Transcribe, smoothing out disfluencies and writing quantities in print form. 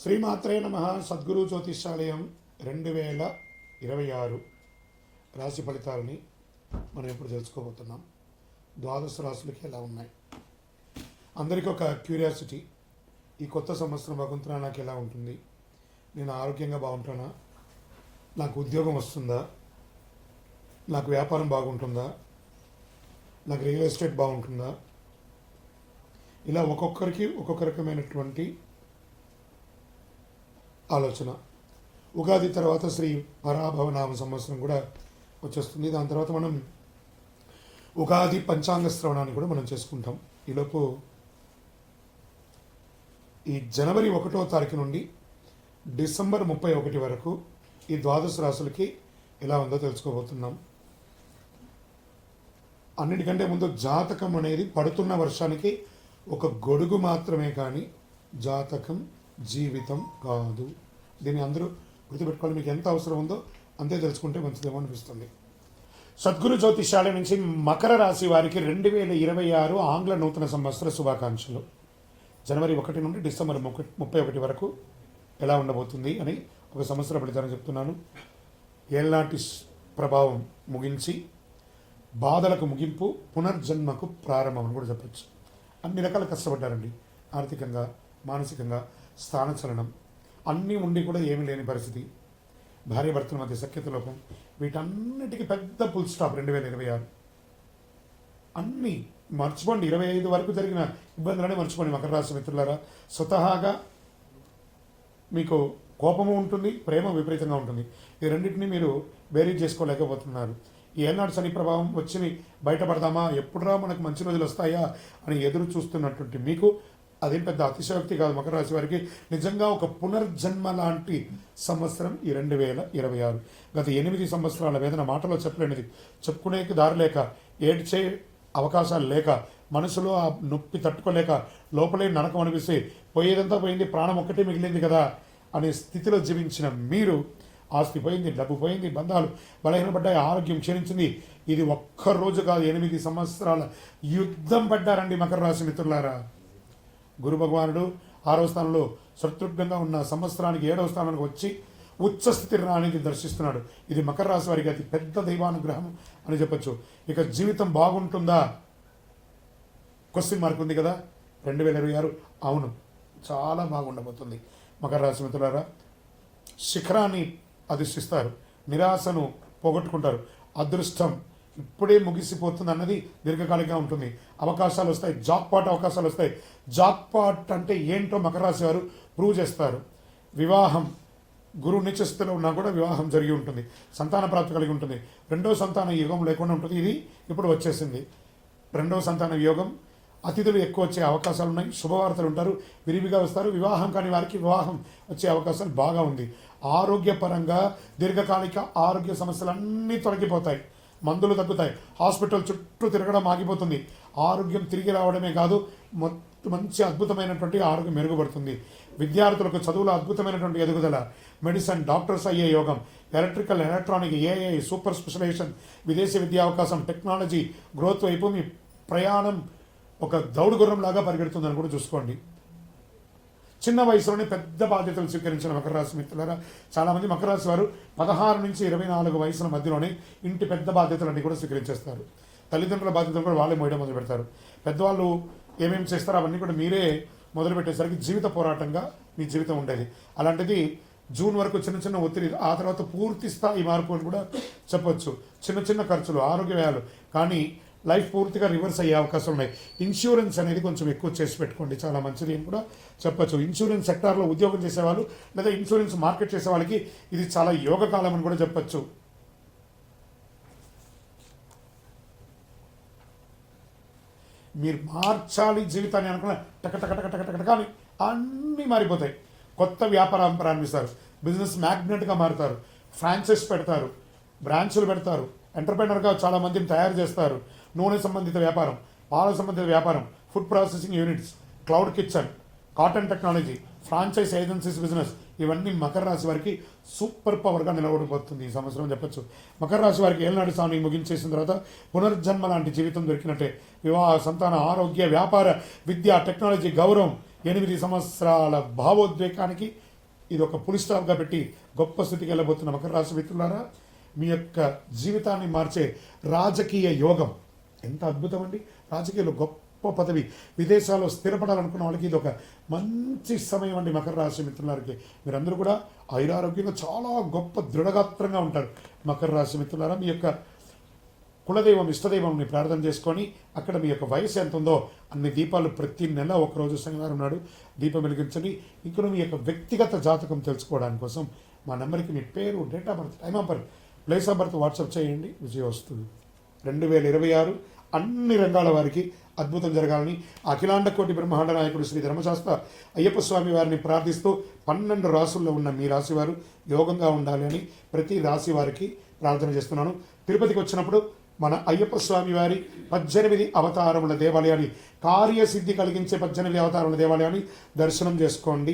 శ్రీమాత్రే నమ. సద్గురు జ్యోతిష్యాలయం 2026 రాశి ఫలితాలని మనం ఎప్పుడు తెలుసుకోబోతున్నాం. ద్వాదశ రాశులకి ఎలా ఉన్నాయి? అందరికీ ఒక క్యూరియాసిటీ, ఈ కొత్త సంవత్సరం భగవంతునా నాకు ఎలా ఉంటుంది? నేను ఆరోగ్యంగా బాగుంటానా? నాకు ఉద్యోగం వస్తుందా? నాకు వ్యాపారం బాగుంటుందా? నాకు రియల్ ఎస్టేట్ బాగుంటుందా? ఇలా ఒక్కొక్కరికి ఒక్కొక్క రకమైనటువంటి ఆలోచన. ఉగాది తర్వాత శ్రీ పరాభవనామ సంవత్సరం కూడా వచ్చేస్తుంది. దాని తర్వాత మనం ఉగాది పంచాంగ శ్రవణాన్ని కూడా మనం చేసుకుంటాం. ఈలోపు ఈ జనవరి 1వ తారీఖు నుండి డిసెంబర్ 31 వరకు ఈ ద్వాదశ రాశులకి ఎలా ఉందో తెలుసుకోబోతున్నాం. అన్నిటికంటే ముందు జాతకం అనేది పడుతున్న వర్షానికి ఒక గొడుగు మాత్రమే, కానీ జాతకం జీవితం కాదు. దీన్ని అందరూ గుర్తుపెట్టుకోవాలి. మీకు ఎంత అవసరం ఉందో అంతే తెలుసుకుంటే మంచిదేమో అనిపిస్తుంది. సద్గురు జ్యోతిష్యాలయం నుంచి మకర రాశి వారికి 2026 ఆంగ్ల నూతన సంవత్సర శుభాకాంక్షలు. జనవరి 1 నుండి డిసెంబర్ 31 వరకు ఎలా ఉండబోతుంది అని ఒక సంవత్సర ఫలితాన్ని చెప్తున్నాను. ఏళ్ళనాటి ప్రభావం ముగించి బాధలకు ముగింపు, పునర్జన్మకు ప్రారంభం అని కూడా చెప్పచ్చు. అన్ని రకాల కష్టపడ్డారండి. ఆర్థికంగా, మానసికంగా, స్థానచలనం అన్నీ ఉండి కూడా ఏమీ లేని పరిస్థితి, భార్యాభర్తల మధ్య సఖ్యత లోపం, వీటన్నిటికీ పెద్ద ఫుల్ స్టాప్ 2026. అన్నీ మర్చిపోండి. 25 వరకు జరిగిన ఇబ్బందులనే మర్చిపోండి మకర రాశి మిత్రులారా. స్వతహాగా మీకు కోపము ఉంటుంది, ప్రేమ విపరీతంగా ఉంటుంది. ఈ రెండింటినీ మీరు బేరీజ్ చేసుకోలేకపోతున్నారు. ఈ ఏనాడు శని ప్రభావం వచ్చి బయటపడదామా, ఎప్పుడురా మనకు మంచి రోజులు వస్తాయా అని ఎదురు చూస్తున్నటువంటి మీకు అదేం పెద్ద అతిశయోక్తి కాదు. మకర రాశి వారికి నిజంగా ఒక పునర్జన్మ లాంటి సంవత్సరం ఈ 2026. గత 8 సంవత్సరాల వేదన మాటలో చెప్పలేనిది, చెప్పుకునే దారి లేక, ఏడ్చే అవకాశాలు లేక, మనసులో ఆ నొప్పి తట్టుకోలేక లోపలే నరకం అనిపిస్తే పోయేదంతా పోయింది, ప్రాణం ఒక్కటే మిగిలింది కదా అనే స్థితిలో జీవించిన మీరు, ఆస్తి పోయింది, డబ్బు పోయింది, బంధాలు బలహీనపడ్డాయి, ఆరోగ్యం క్షీణించింది. ఇది ఒక్కరోజు కాదు, 8 సంవత్సరాల యుద్ధం పడ్డారండి మకర రాశి మిత్రులారా. గురు భగవానుడు 6వ స్థానంలో శత్రుఘ్నంగా ఉన్న సంవత్సరానికి 7వ స్థానానికి వచ్చి ఉచ్చస్థితి రానికి దర్శిస్తున్నాడు. ఇది మకర రాశి వారికి అతి పెద్ద దైవానుగ్రహం అని చెప్పచ్చు. ఇక జీవితం బాగుంటుందా? క్వశ్చన్ మార్క్ ఉంది కదా. 2026 అవును, చాలా బాగుండబోతుంది. మకర రాశి మిత్రులారా, శిఖరాన్ని అధిష్టిస్తారు, నిరాశను పోగొట్టుకుంటారు. అదృష్టం ఇప్పుడే ముగిసిపోతుంది అన్నది దీర్ఘకాలికంగా ఉంటుంది. అవకాశాలు వస్తాయి, జాక్పాట్ అవకాశాలు వస్తాయి. జాక్పాట్ అంటే ఏంటో మకర రాశి వారు ప్రూవ్ చేస్తారు. వివాహం, గురువు నీచ స్థితిలో ఉన్నా కూడా వివాహం జరిగి ఉంటుంది. సంతాన ప్రాప్తి కలిగి ఉంటుంది. 2వ సంతాన యోగం లేకుండా ఉంటుంది. ఇది ఇప్పుడు వచ్చేసింది 2వ సంతాన యోగం. అతిథులు ఎక్కువ వచ్చే అవకాశాలు ఉన్నాయి. శుభవార్తలు ఉంటారు, విరివిగా వస్తారు. వివాహం కాని వారికి వివాహం వచ్చే అవకాశాలు బాగా ఉంది. ఆరోగ్యపరంగా దీర్ఘకాలిక ఆరోగ్య సమస్యలన్నీ తొలగిపోతాయి, మందులు తగ్గుతాయి, హాస్పిటల్ చుట్టూ తిరగడం ఆగిపోతుంది. ఆరోగ్యం తిరిగి రావడమే కాదు, మంచి అద్భుతమైనటువంటి ఆరోగ్యం మెరుగుపడుతుంది. విద్యార్థులకు చదువులో అద్భుతమైనటువంటి ఎదుగుదల, మెడిసిన్, డాక్టర్స్ అయ్యే యోగం, electrical, electronic, AI, super specialisation, విదేశీ విద్యా అవకాశం, టెక్నాలజీ గ్రోత్ వైపు మీ ప్రయాణం ఒక దౌడు గుర్రం లాగా పరిగెడుతుందని కూడా చూసుకోండి. చిన్న వయసులోనే పెద్ద బాధ్యతలు స్వీకరించిన మకర రాశి మిత్రులారా, చాలామంది మకర రాశి వారు 16 నుంచి 24 వయసుల మధ్యలోనే ఇంటి పెద్ద బాధ్యతలన్నీ కూడా స్వీకరించేస్తారు. తల్లిదండ్రుల బాధ్యతలు కూడా వాళ్ళే మోయడం మొదలు పెడతారు. పెద్దవాళ్ళు ఏమేమి చేస్తారో అవన్నీ కూడా మీరే మొదలు పెట్టేసరికి జీవిత పోరాటంగా మీ జీవితం ఉండేది. అలాంటిది జూన్ వరకు చిన్న చిన్న ఒత్తిడి, ఆ తర్వాత పూర్తి స్థాయి మార్పు అని కూడా చెప్పొచ్చు. చిన్న చిన్న ఖర్చులు, ఆరోగ్య వ్యయాలు, కానీ లైఫ్ పూర్తిగా రివర్స్ అయ్యే అవకాశాలు ఉన్నాయి. ఇన్సూరెన్స్ అనేది కొంచెం ఎక్కువ చేసి పెట్టుకోండి, చాలా మంచిది అని కూడా చెప్పచ్చు. ఇన్సూరెన్స్ సెక్టార్లో ఉద్యోగం చేసేవాళ్ళు లేదా ఇన్సూరెన్స్ మార్కెట్ చేసే వాళ్ళకి ఇది చాలా యోగకాలం అని కూడా చెప్పచ్చు. మీరు మార్చాలి జీవితాన్ని అనుకున్న టక కానీ అన్నీ మారిపోతాయి. కొత్త వ్యాపారం ప్రారంభిస్తారు, బిజినెస్ మ్యాగ్నెట్గా మారుతారు, ఫ్రాంచైజ్ పెడతారు, బ్రాంచులు పెడతారు, ఎంటర్ప్రైనర్గా చాలా మందిని తయారు చేస్తారు. నూనె సంబంధిత వ్యాపారం, పాల సంబంధిత వ్యాపారం, food processing units, cloud kitchen, cotton technology, franchise agencies business, ఇవన్నీ మకర రాశి వారికి సూపర్ పవర్గా నిలబడిపోతుంది ఈ సంవత్సరం చెప్పచ్చు. మకర రాశి వారికి ఏళ్ళనాటి స్థానం ముగించేసిన తర్వాత పునర్జన్మ లాంటి జీవితం దొరికినట్టే. వివాహ, సంతాన, ఆరోగ్య, వ్యాపార, విద్య, టెక్నాలజీ, గౌరవం, 8 సంవత్సరాల భావోద్వేగానికి ఇది ఒక పులి స్టాప్గా పెట్టి గొప్ప స్థితికి వెళ్ళబోతున్న మకర రాశి మిత్రులారా, మీ యొక్క జీవితాన్ని మార్చే రాజకీయ యోగం ఎంత అద్భుతం అండి. రాజకీయాలు గొప్ప పదవి, విదేశాల్లో స్థిరపడాలనుకున్న వాళ్ళకి ఇది ఒక మంచి సమయం అండి. మకర రాశి మిత్రులారికి మీరందరూ కూడా ఆయురారోగ్యంగా చాలా గొప్ప దృఢగాత్రంగా ఉంటారు. మకర రాశి మిత్రులారా, మీ యొక్క కులదైవం ఇష్టదైవంని ప్రార్థన చేసుకొని అక్కడ మీ యొక్క వయసు ఎంత ఉందో అన్ని దీపాలు ప్రతి నెల ఒకరోజు శనివారం నాడు దీపం వెలిగించండి. ఇంకా మీ యొక్క వ్యక్తిగత జాతకం తెలుసుకోవడానికి కోసం మా నెంబర్కి మీ పేరు, date of birth, time of birth, place of birth WhatsApp చేయండి. విజయ వస్తుంది. 2026 అన్ని రంగాల వారికి అద్భుతం జరగాలని అఖిలాండ కోటి బ్రహ్మాండ నాయకుడు శ్రీ ధర్మశాస్త్ర అయ్యప్ప స్వామి వారిని ప్రార్థిస్తూ 12 రాసుల్లో ఉన్న మీ రాశి వారు యోగంగా ఉండాలి అని ప్రతి రాశి వారికి ప్రార్థన చేస్తున్నాను. తిరుపతికి వచ్చినప్పుడు మన అయ్యప్ప స్వామి వారి 18 అవతారముల దేవాలయాన్ని, కార్యసిద్ధి కలిగించే 18 అవతారముల దేవాలయాన్ని దర్శనం చేసుకోండి.